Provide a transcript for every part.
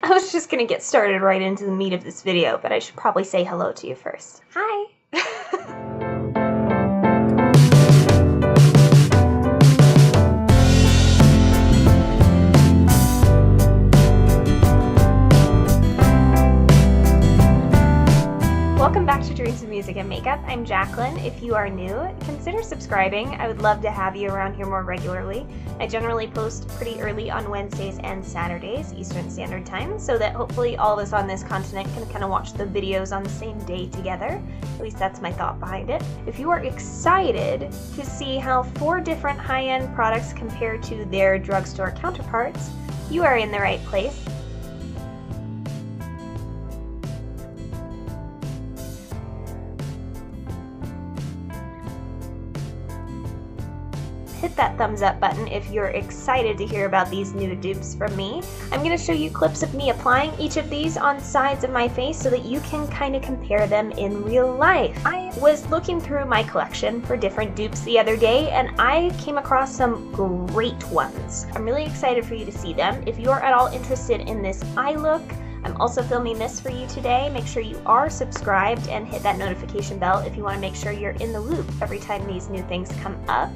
I was just gonna get started right into the meat of this video, but I should probably say hello to you first. Hi! Welcome back to Dreams of Music and Makeup. I'm Jacqueline. If you are new, consider subscribing. I would love to have you around here more regularly. I generally post pretty early on Wednesdays and Saturdays, Eastern Standard Time, so that hopefully all of us on this continent can kind of watch the videos on the same day together. At least that's my thought behind it. If you are excited to see how 4 different high-end products compare to their drugstore counterparts, you are in the right place. Hit that thumbs up button if you're excited to hear about these new dupes from me. I'm going to show you clips of me applying each of these on sides of my face so that you can kind of compare them in real life. I was looking through my collection for different dupes the other day and I came across some great ones. I'm really excited for you to see them. If you're at all interested in this eye look, I'm also filming this for you today. Make sure you are subscribed and hit that notification bell if you want to make sure you're in the loop every time these new things come up.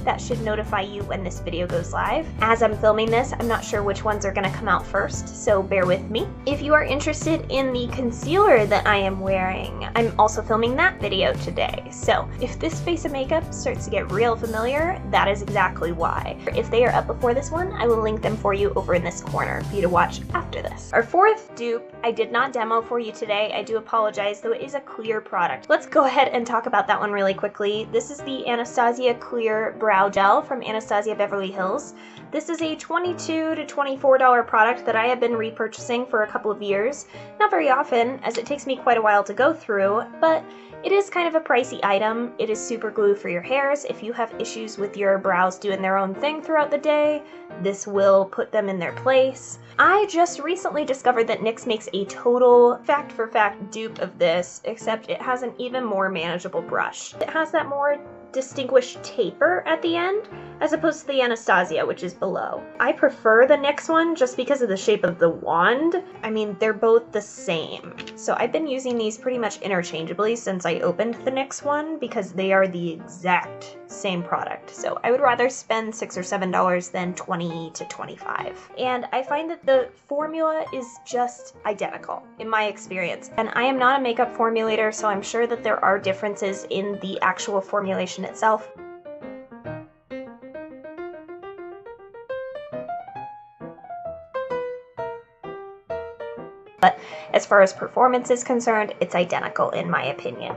That should notify you when this video goes live. As I'm filming this, I'm not sure which ones are going to come out first, so bear with me. If you are interested in the concealer that I am wearing, I'm also filming that video today. So if this face of makeup starts to get real familiar, that is exactly why. If they are up before this one, I will link them for you over in this corner for you to watch after this. Our 4th dupe, I did not demo for you today. I do apologize, though it is a clear product. Let's go ahead and talk about that one really quickly. This is the Anastasia Clear Brow Gel from Anastasia Beverly Hills. This is a $22 to $24 product that I have been repurchasing for a couple of years. Not very often, as it takes me quite a while to go through, but it is kind of a pricey item. It is super glue for your hairs. If you have issues with your brows doing their own thing throughout the day, this will put them in their place. I just recently discovered that NYX makes a total fact for fact dupe of this, except it has an even more manageable brush. It has that more distinguished taper at the end, as opposed to the Anastasia, which is below. I prefer the NYX one just because of the shape of the wand. I mean, they're both the same. So I've been using these pretty much interchangeably since I opened the NYX one because they are the exact same product. So I would rather spend $6 or $7 than $20 to $25. And I find that the formula is just identical in my experience. And I am not a makeup formulator, so I'm sure that there are differences in the actual formulation itself. But as far as performance is concerned, it's identical in my opinion.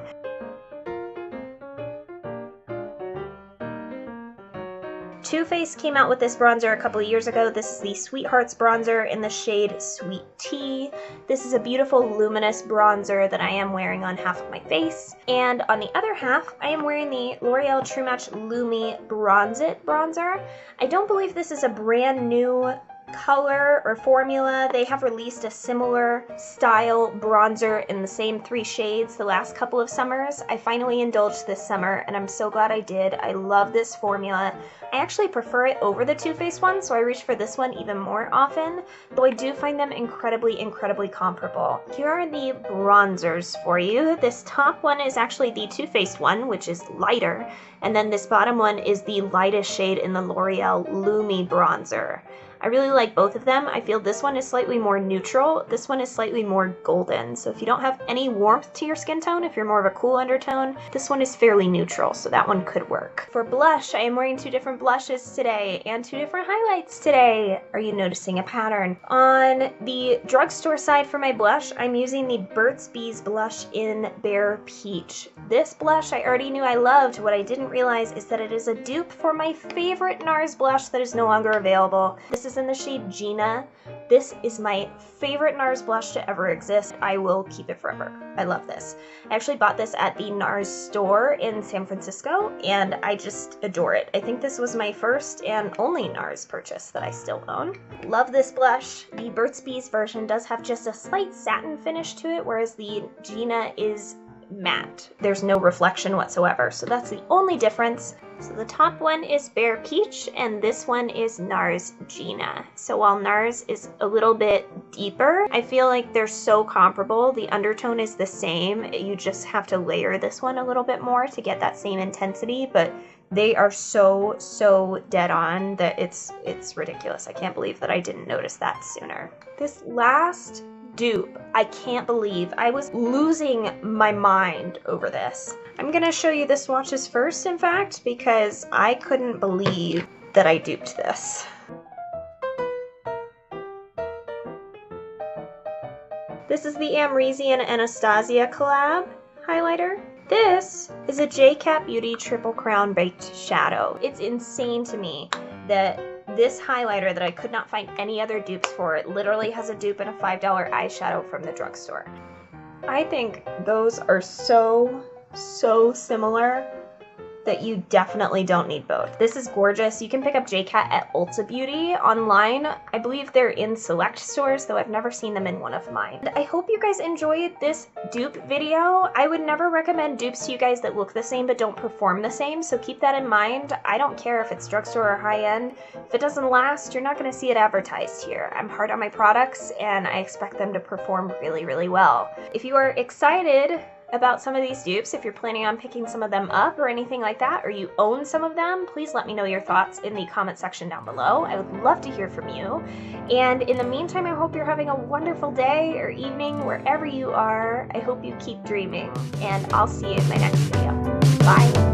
Too Faced came out with this bronzer a couple of years ago. This is the Sweethearts bronzer in the shade Sweet Tea. This is a beautiful luminous bronzer that I am wearing on half of my face. And on the other half, I am wearing the L'Oreal True Match Lumi Bronze It bronzer. I don't believe this is a brand new color or formula. They have released a similar style bronzer in the same 3 shades the last couple of summers. I finally indulged this summer and I'm so glad I did. I love this formula. I actually prefer it over the Too Faced one, so I reach for this one even more often, though I do find them incredibly comparable. Here are the bronzers for you. This top one is actually the Too Faced one, which is lighter, and then this bottom one is the lightest shade in the L'Oreal Lumi bronzer. I really like both of them. I feel this one is slightly more neutral. This one is slightly more golden. So if you don't have any warmth to your skin tone, if you're more of a cool undertone, this one is fairly neutral, so that one could work. For blush, I am wearing 2 different blushes today and 2 different highlights today. Are you noticing a pattern? On the drugstore side for my blush, I'm using the Burt's Bees blush in Bare Peach. This blush I already knew I loved. What I didn't realize is that it is a dupe for my favorite NARS blush that is no longer available. This is in the shade Gina. This is my favorite NARS blush to ever exist. I will keep it forever. I love this. I actually bought this at the NARS store in San Francisco and I just adore it. I think this was my first and only NARS purchase that I still own. Love this blush. The Burt's Bees version does have just a slight satin finish to it, whereas the Gina is matte. There's no reflection whatsoever, so that's the only difference. So the top one is Bare Peach, and this one is NARS Gina. So while NARS is a little bit deeper, I feel like they're so comparable. The undertone is the same. You just have to layer this one a little bit more to get that same intensity, but they are so dead on that it's ridiculous. I can't believe that I didn't notice that sooner. This last dupe, I can't believe. I was losing my mind over this. I'm gonna show you the swatches first, in fact, because I couldn't believe that I duped this. This is the Amrezian Anastasia collab highlighter. This is a JCat Beauty Triple Crown Baked Shadow. It's insane to me that this highlighter that I could not find any other dupes for, it literally has a dupe and a $5 eyeshadow from the drugstore. I think those are so similar that you definitely don't need both. This is gorgeous. You can pick up JCat at Ulta Beauty online. I believe they're in select stores, though I've never seen them in one of mine. I hope you guys enjoyed this dupe video. I would never recommend dupes to you guys that look the same but don't perform the same, so keep that in mind. I don't care if it's drugstore or high-end. If it doesn't last, you're not gonna see it advertised here. I'm hard on my products, and I expect them to perform really well. If you are excited about some of these dupes, if you're planning on picking some of them up or anything like that, or you own some of them, please let me know your thoughts in the comment section down below. I would love to hear from you. And in the meantime, I hope you're having a wonderful day or evening wherever you are. I hope you keep dreaming, and I'll see you in my next video. Bye.